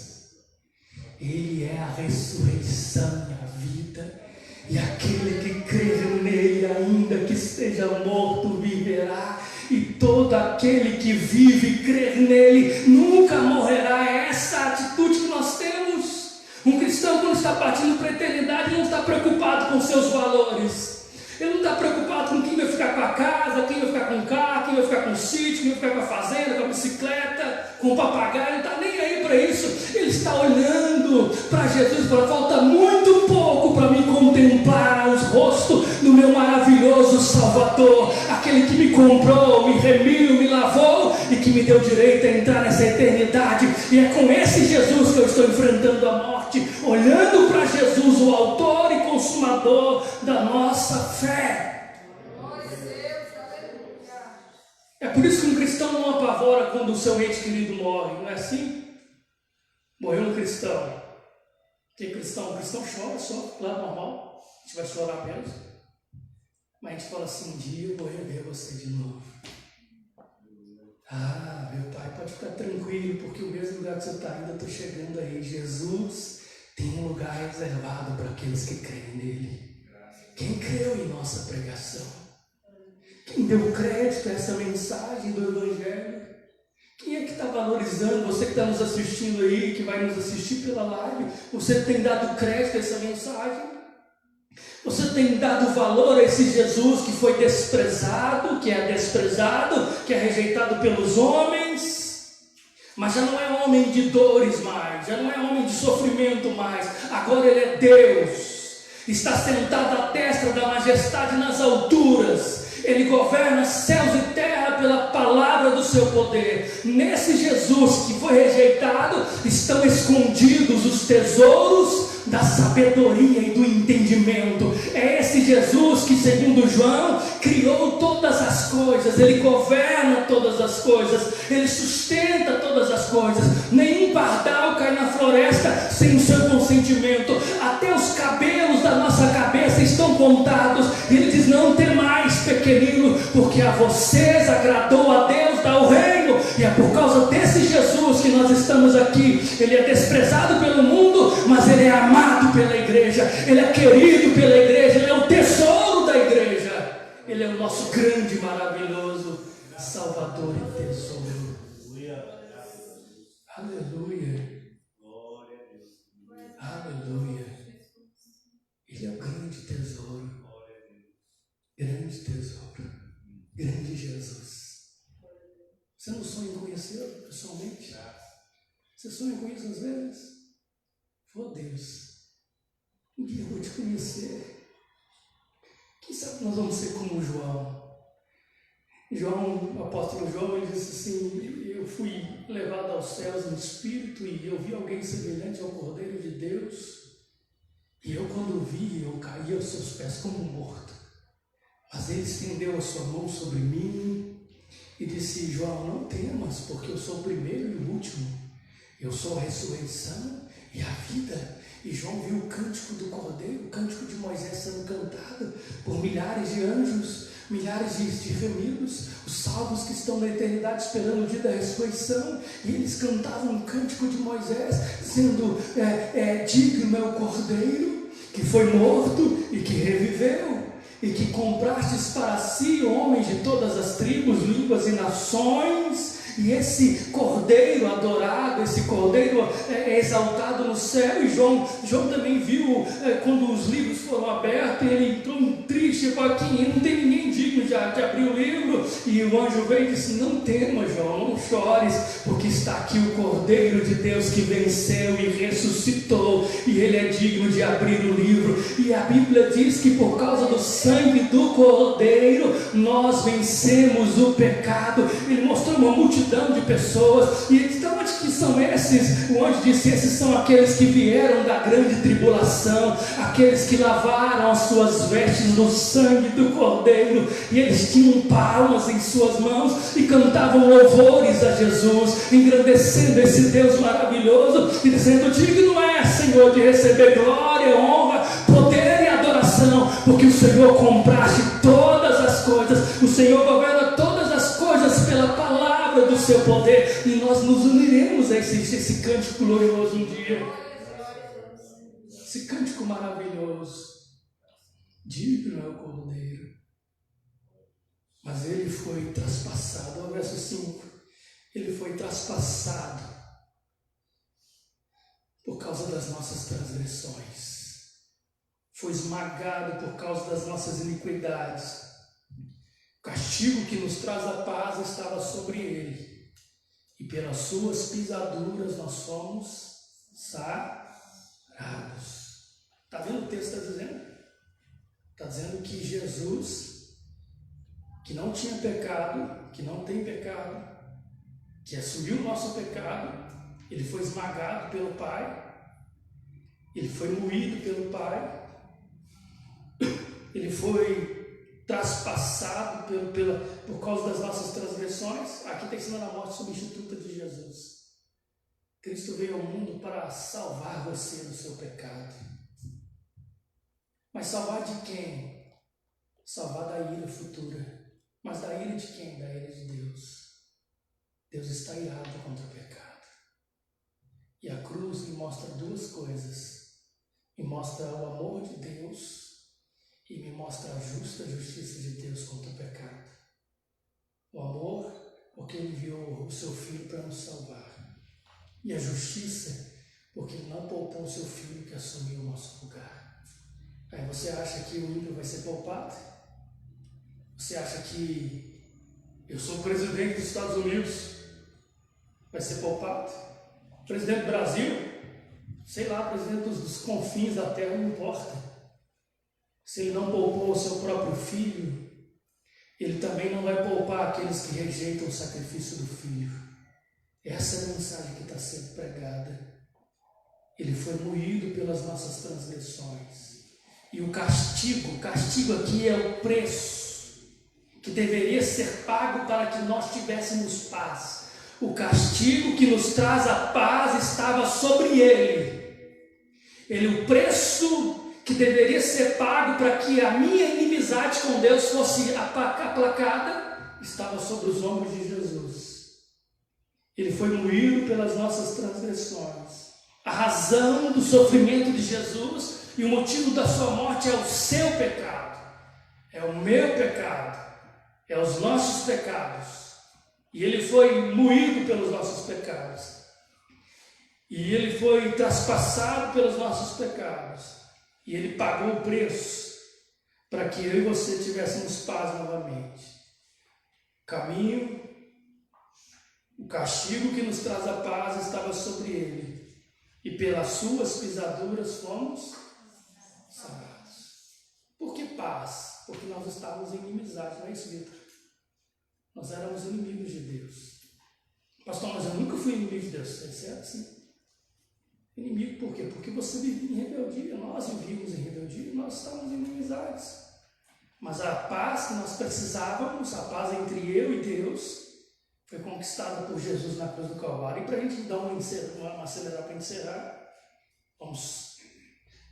Ele é a ressurreição e a vida, e aquele que crer nele, ainda que esteja morto, viverá. E todo aquele que vive e crer nele nunca morrerá. É essa a atitude que nós temos. Um cristão, quando está partindo para a eternidade, não está preocupado com seus valores. Ele não está preocupado com quem vai ficar com a casa, quem vai ficar com o carro, quem vai ficar com o sítio, quem vai ficar com a fazenda, com a bicicleta, com o papagaio. Ele não está nem aí para isso. Ele está olhando para Jesus e fala: falta muito pouco para me contemplar os rostos do meu maravilhoso Salvador, aquele que me comprou, me remiu, me lavou e que me deu direito a entrar nessa eternidade. E é com esse Jesus que eu estou enfrentando a morte, olhando para Jesus, o autor e consumador da nossa fé. É por isso que um cristão não apavora quando o seu ente querido morre, não é assim? Morreu um cristão. Que cristão? O cristão chora, só, claro, normal. A gente vai chorar mesmo. Mas a gente fala assim, um dia eu vou rever você de novo. Ah, meu pai, pode ficar tranquilo, porque o mesmo lugar que você está indo, eu estou chegando aí. Jesus tem um lugar reservado para aqueles que creem nele. Quem creu em nossa pregação? Quem deu crédito a essa mensagem do Evangelho? Quem é que está valorizando? Você que está nos assistindo aí, que vai nos assistir pela live, você tem dado crédito a essa mensagem? Você tem dado valor a esse Jesus que foi desprezado, que é desprezado, que é rejeitado pelos homens, mas já não é homem de dores mais, já não é homem de sofrimento mais, agora ele é Deus, está sentado à destra da majestade nas alturas. Ele governa céus e terra pela palavra do seu poder. Nesse Jesus que foi rejeitado, estão escondidos os tesouros da sabedoria e do entendimento. É esse Jesus que, segundo João, criou todas as coisas. Ele governa todas as coisas. Ele sustenta todas as coisas. Nenhum pardal cai na floresta sem o seu consentimento. Até os cabelos da nossa cabeça estão contados. E ele diz, não temais, pequenino, porque a vocês agradou a Deus dar o reino. E é por causa desse Jesus que nós estamos aqui. Ele é desprezado pelo mundo, mas ele é amado pela igreja. Ele é querido pela igreja. Ele é o tesouro da igreja. Ele é o nosso grande, maravilhoso Salvador e tesouro. Aleluia. Aleluia. Ele é o grande tesouro. Grande tesouro. Grande Jesus. Você não sonha em conhecê-lo pessoalmente? Você sonha com isso às vezes? Oh Deus, um dia eu vou te conhecer. Quem sabe nós vamos ser como João? O apóstolo João, ele disse assim, eu fui levado aos céus no Espírito e eu vi alguém semelhante ao Cordeiro de Deus. E eu quando o vi, eu caí aos seus pés como morto. Mas ele estendeu a sua mão sobre mim e disse, João, não temas, porque eu sou o primeiro e o último. Eu sou a ressurreição e a vida. E João viu o cântico do Cordeiro, o cântico de Moisés sendo cantado por milhares de anjos, milhares de remidos, os salvos que estão na eternidade esperando o dia da ressurreição. E eles cantavam o cântico de Moisés, dizendo, digno é o Cordeiro que foi morto e que reviveu. E que comprastes para si homens de todas as tribos, línguas e nações. E esse Cordeiro adorado, esse Cordeiro é exaltado no céu. E João também viu, quando os livros foram abertos, ele entrou triste, falou, aqui não tem ninguém digno de abrir o livro. E o anjo veio e disse, não temas, João, não chores, porque está aqui o Cordeiro de Deus que venceu e ressuscitou, e ele é digno de abrir o livro. E a Bíblia diz que por causa do sangue do Cordeiro, nós vencemos o pecado. Ele mostrou uma multidão de pessoas, e de onde que são esses? O anjo disse, esses são aqueles que vieram da grande tribulação, aqueles que lavaram as suas vestes no sangue do Cordeiro, e eles tinham palmas em suas mãos, e cantavam louvores a Jesus, engrandecendo esse Deus maravilhoso, e dizendo, digno é, Senhor, de receber glória, honra, poder e adoração, porque o Senhor compraste todas as coisas, o Senhor governa todas as coisas pela palavra do seu poder, e nós nos uniremos a esse cântico glorioso um dia, esse cântico maravilhoso. Digno é o Cordeiro, mas ele foi traspassado. Olha o verso 5, ele foi traspassado por causa das nossas transgressões, foi esmagado por causa das nossas iniquidades. O castigo que nos traz a paz estava sobre ele, e pelas suas pisaduras nós somos sarados. Está vendo o que o texto está dizendo? Está dizendo que Jesus, que não tinha pecado, que não tem pecado, que assumiu o nosso pecado, ele foi esmagado pelo Pai, ele foi moído pelo Pai, ele foi traspassado por causa das nossas transgressões. Aqui está ensinando a morte substituta de Jesus. Cristo veio ao mundo para salvar você do seu pecado. Mas salvar de quem? Salvar da ira futura. Mas da ira de quem? Da ira de Deus. Deus está irado contra o pecado. E a cruz me mostra duas coisas. Me mostra o amor de Deus e me mostra a justa justiça de Deus contra o pecado. O amor, porque Ele enviou o seu Filho para nos salvar. E a justiça, porque Ele não poupou o seu Filho que assumiu o nosso lugar. Aí você acha que o ímpio vai ser poupado? Você acha que eu sou presidente dos Estados Unidos, vai ser poupado? Presidente do Brasil? Sei lá, presidente dos confins da terra, não importa. Se Ele não poupou o seu próprio Filho, Ele também não vai poupar aqueles que rejeitam o sacrifício do Filho. Essa é a mensagem que está sendo pregada. Ele foi moído pelas nossas transgressões. E o castigo aqui é o preço que deveria ser pago para que nós tivéssemos paz. O castigo que nos traz a paz estava sobre ele. O preço que deveria ser pago para que a minha inimizade com Deus fosse aplacada, estava sobre os ombros de Jesus. Ele foi moído pelas nossas transgressões. A razão do sofrimento de Jesus e o motivo da sua morte é o seu pecado, é o meu pecado, é os nossos pecados. E Ele foi moído pelos nossos pecados. E Ele foi traspassado pelos nossos pecados. E Ele pagou o preço para que eu e você tivéssemos paz novamente. Caminho, o castigo que nos traz a paz estava sobre Ele. E pelas suas pisaduras fomos sarados. Por que paz? Porque nós estávamos em inimizade, não é isso, Vitor? Nós éramos inimigos de Deus. Pastor, mas eu nunca fui inimigo de Deus. É certo? Sim. Inimigo por quê? Porque você vivia em rebeldia, nós vivíamos em rebeldia, nós estávamos em inimizades. Mas a paz que nós precisávamos, a paz entre eu e Deus, foi conquistada por Jesus na cruz do Calvário. E para a gente dar uma acelerar para encerrar, vamos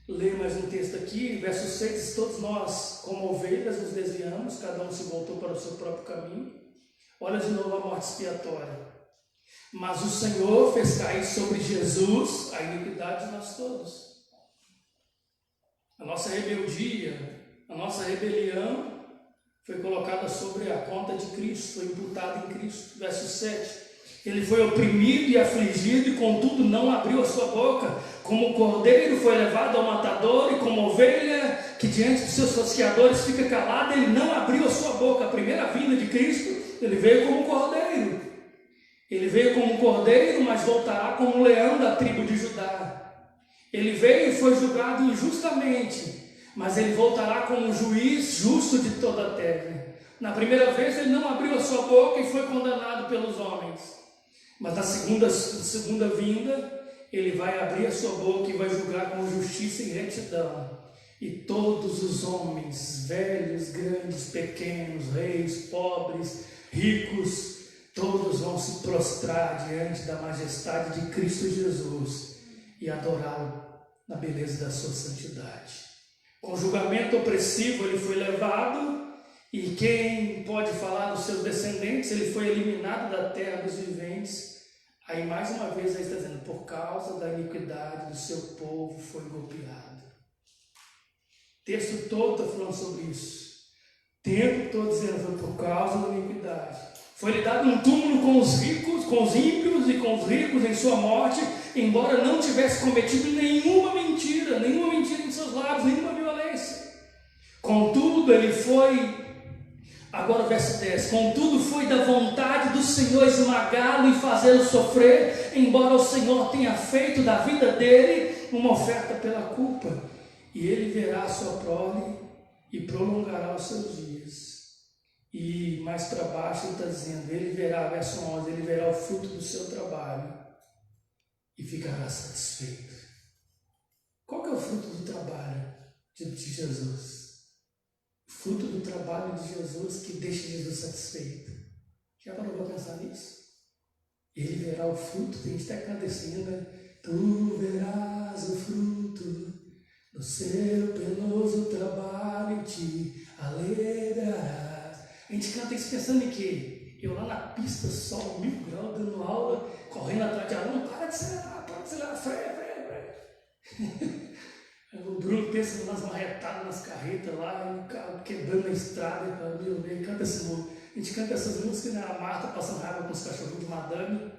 ler mais um texto aqui, verso 6, todos nós, como ovelhas, nos desviamos, cada um se voltou para o seu próprio caminho. Olha de novo a morte expiatória. Mas o Senhor fez cair sobre Jesus a iniquidade de nós todos. A nossa rebeldia, a nossa rebelião foi colocada sobre a conta de Cristo, foi imputada em Cristo. Verso 7. Ele foi oprimido e afligido e contudo não abriu a sua boca. Como o cordeiro foi levado ao matador e como ovelha que diante dos seus tosqueadores fica calada, ele não abriu a sua boca. A primeira vinda de Cristo, ele veio como cordeiro. Ele veio como cordeiro, mas voltará como leão da tribo de Judá. Ele veio e foi julgado injustamente, mas ele voltará como um juiz justo de toda a terra. Na primeira vez ele não abriu a sua boca e foi condenado pelos homens. Mas na segunda vinda, ele vai abrir a sua boca e vai julgar com justiça e retidão. E todos os homens, velhos, grandes, pequenos, reis, pobres, ricos, todos vão se prostrar diante da majestade de Cristo Jesus e adorá-lo na beleza da sua santidade. Com julgamento opressivo ele foi levado, e quem pode falar dos seus descendentes? Ele foi eliminado da terra dos viventes. Aí mais uma vez ele está dizendo, por causa da iniquidade do seu povo foi golpeado. O texto todo está falando sobre isso. O tempo todo dizendo, foi por causa da iniquidade. Foi-lhe dado um túmulo com os ricos, com os ímpios e com os ricos em sua morte, embora não tivesse cometido nenhuma mentira em seus lábios, nenhuma violência. Contudo, ele foi, agora o verso 10, contudo foi da vontade do Senhor esmagá-lo e fazê-lo sofrer, embora o Senhor tenha feito da vida dele uma oferta pela culpa, e ele verá a sua prole e prolongará os seus dias. E mais para baixo ele está dizendo, ele verá, verso 11, ele verá o fruto do seu trabalho e ficará satisfeito. Qual que é o fruto do trabalho de Jesus? O fruto do trabalho de Jesus que deixa Jesus satisfeito. Já parou para pensar nisso? Ele verá o fruto. Tem gente até canta assim, né? Tu verás o fruto do seu penoso trabalho e te alegrarás. A gente canta isso pensando em quê? Eu lá na pista, sol 1000 graus, dando aula, correndo atrás de aluno, para de acelerar, freia. O Bruno pensa nas marretadas, nas carretas lá, e o carro quebrando a estrada, ele canta esse músico. A gente canta essas músicas, né? A Marta passando raiva com os cachorrinhos de madame.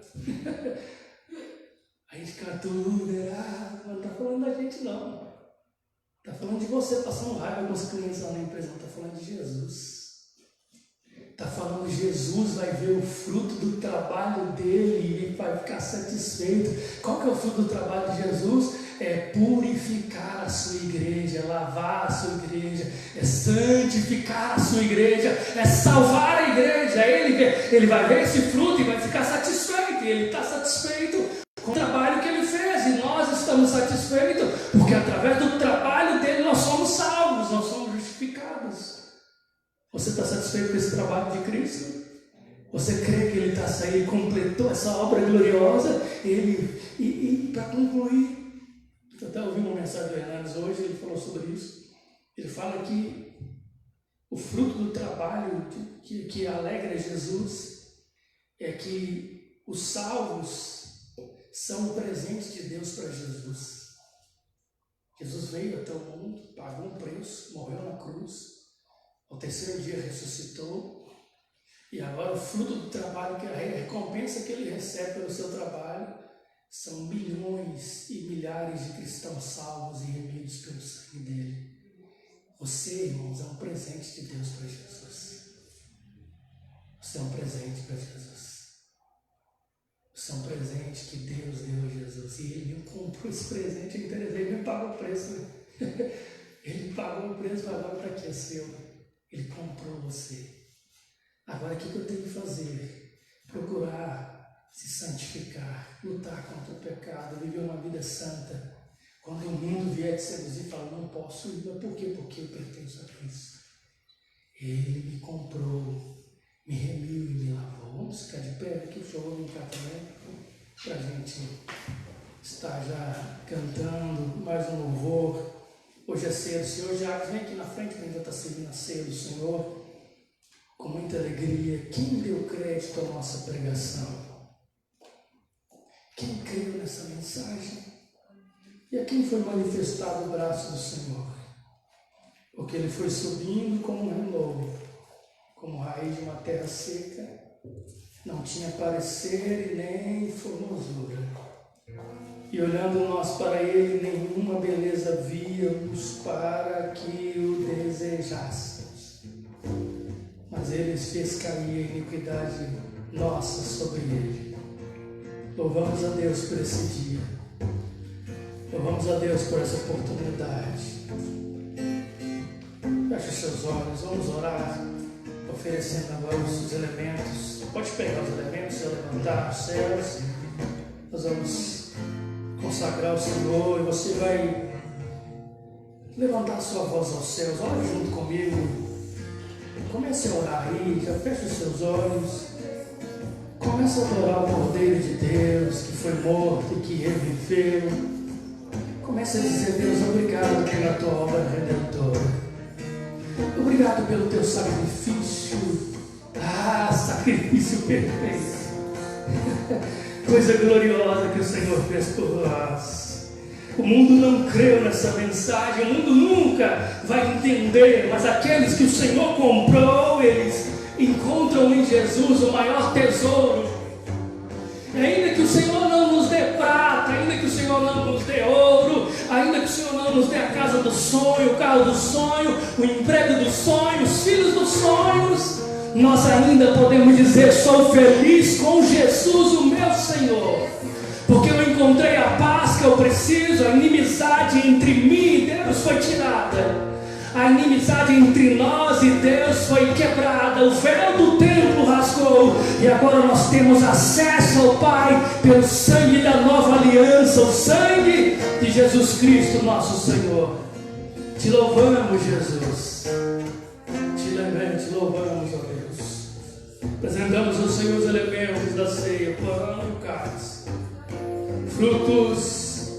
A gente canta, tu verás, mas não está falando da gente não. Está falando de você passando raiva com os clientes lá na empresa, não está falando de Jesus. Está falando de Jesus, vai ver o fruto do trabalho dele e vai ficar satisfeito. Qual que é o fruto do trabalho de Jesus? É purificar a sua igreja, é lavar a sua igreja, é santificar a sua igreja, é salvar a igreja. Ele vai ver esse fruto e vai ficar satisfeito. E ele está satisfeito com o trabalho que ele fez. E nós estamos satisfeitos porque através do trabalho dele nós somos salvos, nós somos justificados. Você está satisfeito com esse trabalho de Cristo? Você crê que ele está saindo, ele completou essa obra gloriosa? E para concluir, eu até ouvi uma mensagem do Hernandes hoje, ele falou sobre isso. Ele fala que o fruto do trabalho que alegra Jesus é que os salvos são o presente de Deus para Jesus. Jesus veio até o mundo, pagou um preço, morreu na cruz, ao terceiro dia ressuscitou, e agora o fruto do trabalho, que a recompensa que ele recebe pelo seu trabalho, são milhões e milhares de cristãos salvos e remidos pelo sangue dele. Você, irmãos, é um presente de Deus para Jesus. Você é um presente para Jesus. Você é um presente que Deus deu a Jesus. E ele comprou esse presente, é interessante, ele pagou o preço. Ele pagou o preço, agora está aqui, é seu. Ele comprou você. Agora o que eu tenho que fazer? Procurar se santificar, lutar contra o pecado, viver uma vida santa. Quando o mundo vier te seduzir, fala, não posso ir. Mas por quê? Porque eu pertenço a Cristo. Ele me comprou, me remiu e me lavou. Vamos ficar de pé aqui, por favor, vem cá também, para a gente estar já cantando mais um louvor. Hoje é cedo, Senhor Jacques, vem aqui na frente para a gente estar servindo a ceia do Senhor, com muita alegria. Quem deu crédito à nossa pregação? Quem creu nessa mensagem? E a quem foi manifestado o braço do Senhor? Porque ele foi subindo como um renovo, como raiz de uma terra seca, não tinha parecer e nem formosura. E olhando nós para ele, nenhuma beleza víamos para que o desejássemos. Mas ele fez cair a iniquidade nossa sobre ele. Louvamos a Deus por esse dia. Louvamos a Deus por essa oportunidade. Feche os seus olhos, vamos orar, oferecendo agora os elementos. Pode pegar os elementos, se levantar os céus. Nós vamos consagrar o Senhor e você vai levantar a sua voz aos céus. Ore junto comigo. Comece a orar aí, já feche os seus olhos. Comece a adorar o Cordeiro de Deus que foi morto e que reviveu. Comece a dizer, Deus, obrigado pela tua obra redentora. Obrigado pelo teu sacrifício. Sacrifício perfeito. Coisa gloriosa que o Senhor fez por nós. O mundo não creu nessa mensagem, o mundo nunca vai entender, mas aqueles que o Senhor comprou, eles encontram em Jesus o maior tesouro. E ainda que o Senhor não nos dê prata, ainda que o Senhor não nos dê ouro, ainda que o Senhor não nos dê a casa do sonho, o carro do sonho, o emprego dos sonhos, os filhos dos sonhos, nós ainda podemos dizer, sou feliz com Jesus, o meu Senhor, porque eu encontrei a paz que eu preciso, a inimizade entre mim e Deus foi tirada. A inimizade entre nós e Deus foi quebrada, o véu do templo rasgou, e agora nós temos acesso ao Pai pelo sangue da nova aliança, o sangue de Jesus Cristo, nosso Senhor. Te louvamos, Jesus. Te louvamos, ó Deus. Apresentamos ao Senhor os elementos da ceia, pão pecados. Frutos,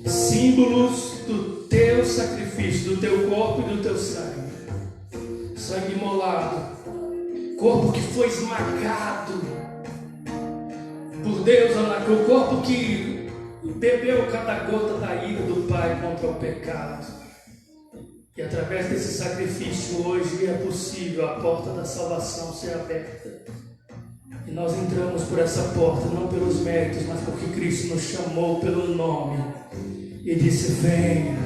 símbolos do teu sacrifício, do teu corpo e do teu sangue. Sangue imolado, corpo que foi esmagado por Deus, o corpo que bebeu cada gota da ira do Pai contra o pecado. E através desse sacrifício hoje é possível a porta da salvação ser aberta. E nós entramos por essa porta, não pelos méritos, mas porque Cristo nos chamou pelo nome e disse: venha,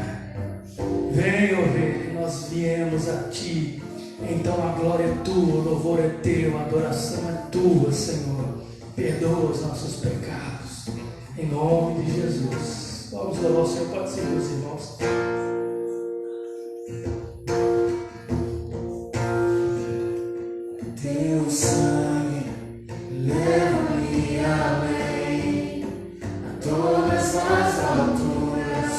venha, ovelha, e nós viemos a Ti. Então a glória é Tua, o louvor é Teu, a adoração é Tua, Senhor. Perdoa os nossos pecados, em nome de Jesus. Vamos louvar o Senhor, pode ser, meus irmãos.
Teu sangue leva-me além, a todas as alturas,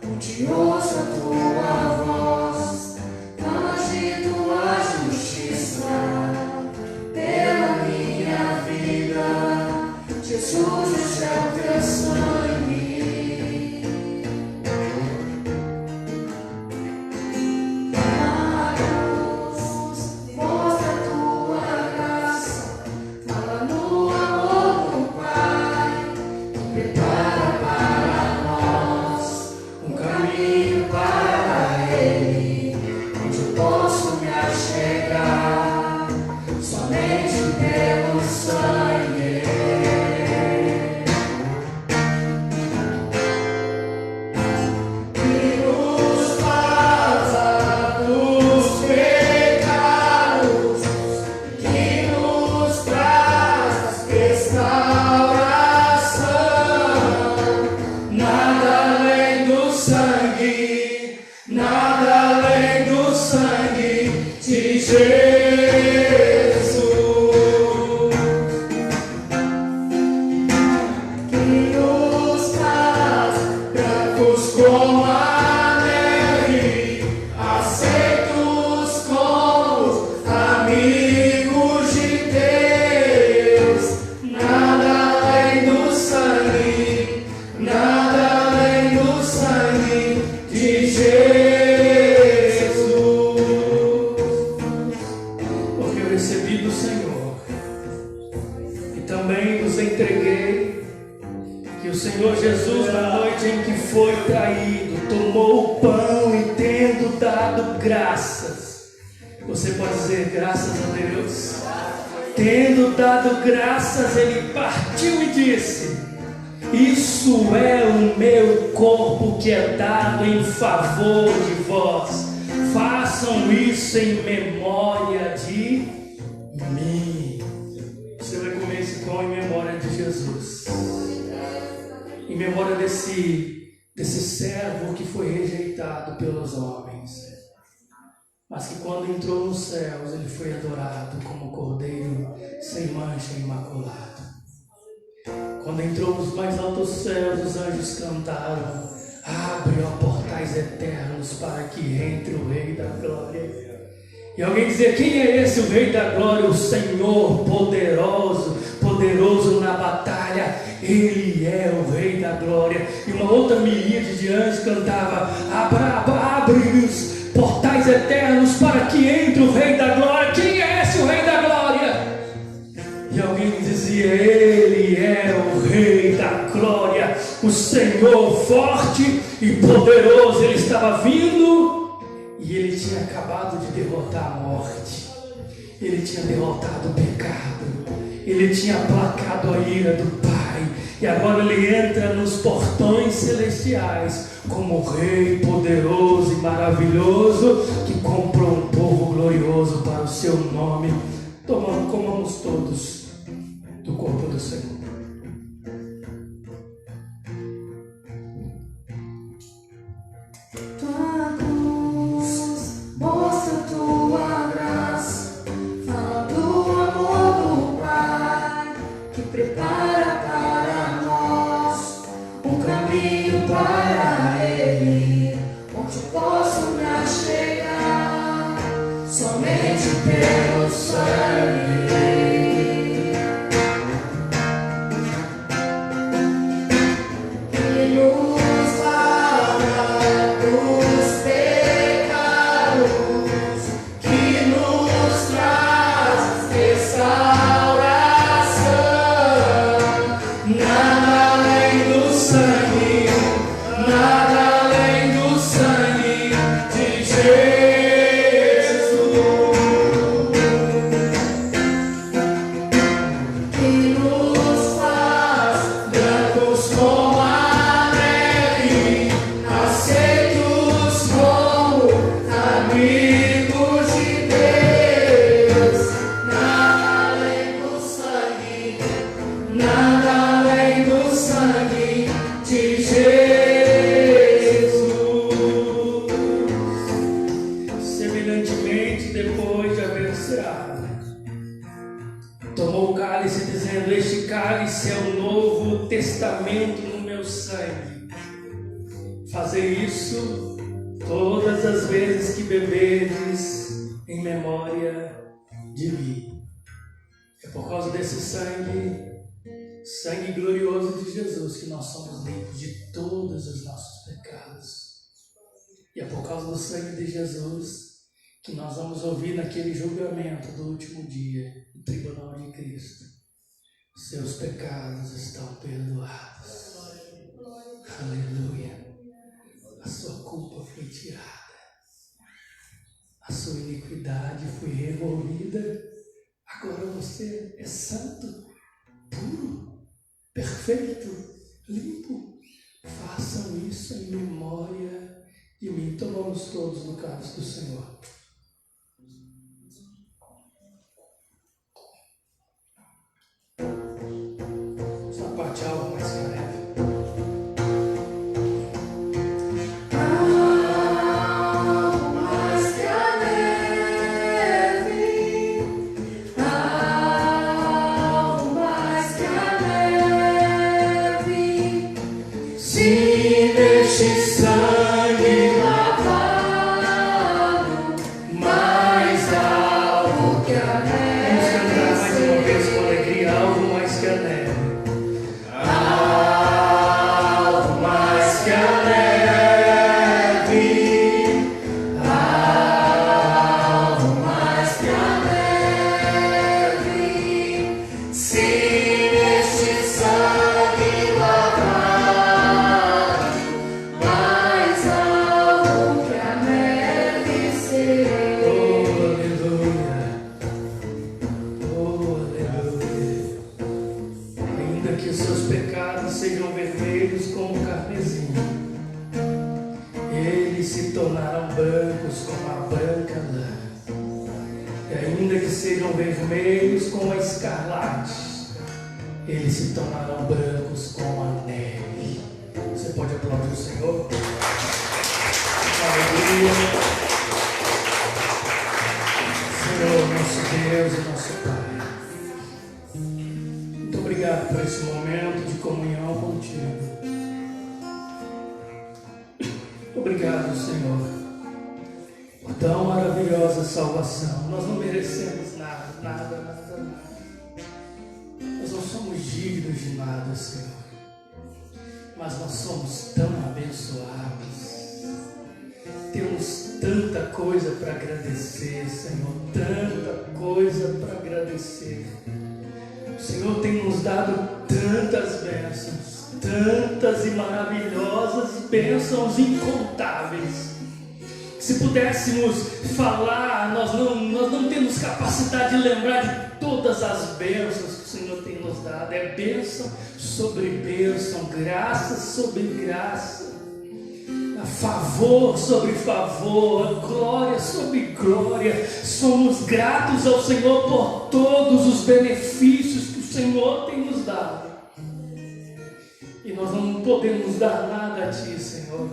onde ouço a tua voz, falas de tua justiça, pela minha vida, Jesus, este é o teu sangue.
Tendo dado graças, ele partiu e disse: isso é o meu corpo que é dado em favor de vós. Façam isso em memória de mim. Você vai comer esse pão em memória de Jesus, em memória desse servo que foi rejeitado pelos homens, mas que quando entrou nos céus, ele foi adorado como cordeiro sem mancha e imaculado. Quando entrou nos mais altos céus, os anjos cantaram: abre, ó portais eternos, para que entre o Rei da Glória. E alguém dizia: quem é esse o Rei da Glória? O Senhor poderoso, poderoso na batalha. Ele é o Rei da Glória. E uma outra miríade de anjos cantava: abre os portais eternos para que entre o Rei da Glória. Quem é esse o Rei da Glória? E alguém dizia: ele é o Rei da Glória, o Senhor forte e poderoso. Ele estava vindo e ele tinha acabado de derrotar a morte, ele tinha derrotado o pecado, ele tinha aplacado a ira do Pai, e agora ele entra nos portões celestiais como Rei poderoso e maravilhoso, que comprou um povo glorioso para o seu nome. Comamos todos do corpo do Senhor.
Tua cruz mostra tua graça, fala do amor do Pai, que prepara para nós um caminho para Ele, onde eu posso me achegar somente pelo sangue.
Fazei isso todas as vezes que beberdes em memória de mim. É por causa desse sangue glorioso de Jesus, que nós somos limpos de todos os nossos pecados. E é por causa do sangue de Jesus que nós vamos ouvir naquele julgamento do último dia, no tribunal de Cristo: seus pecados estão perdoados. Aleluia. A sua culpa foi tirada. A sua iniquidade foi removida. Agora você é santo, puro, perfeito, limpo. Façam isso em memória de mim. Tomamos todos no cálice do Senhor. Essa parte é algo mais que a neve. Vermelhos como a escarlate, eles se tornarão brancos como a neve. Você pode aplaudir o Senhor? Aleluia. Senhor, nosso Deus e nosso Pai, muito obrigado por esse momento de comunhão contigo. Obrigado, Senhor, por tão maravilhosa salvação. Nós não merecemos nada. Nós não somos dignos de nada, Senhor, mas nós somos tão abençoados. Temos tanta coisa para agradecer, Senhor, tanta coisa para agradecer. O Senhor tem nos dado tantas bênçãos, tantas e maravilhosas bênçãos incontáveis. Se pudéssemos falar, nós não temos capacidade de lembrar de todas as bênçãos que o Senhor tem nos dado. É bênção sobre bênção, graça sobre graça, favor sobre favor, glória sobre glória. Somos gratos ao Senhor por todos os benefícios que o Senhor tem nos dado. E nós não podemos dar nada a Ti, Senhor,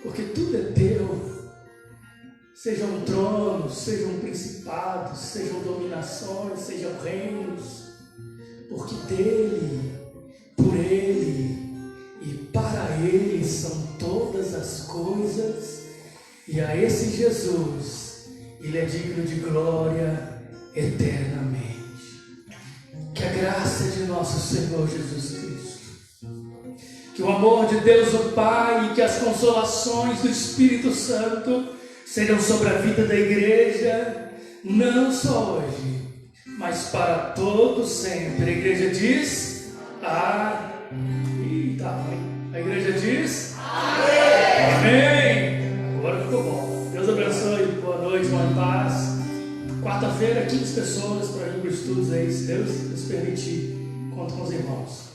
porque tudo é Teu. Sejam tronos, sejam principados, sejam dominações, sejam reinos, porque dele, por ele e para ele são todas as coisas, e a esse Jesus, ele é digno de glória eternamente. Que a graça de nosso Senhor Jesus Cristo, que o amor de Deus o Pai e que as consolações do Espírito Santo sejam sobre a vida da igreja, não só hoje, mas para todos sempre. A igreja diz amém. A igreja diz amém. Amém. Agora ficou bom. Deus abençoe. Boa noite, uma paz. Quarta-feira, 15 pessoas para ir para os estudos aí, se Deus nos permitir. Conto com os irmãos.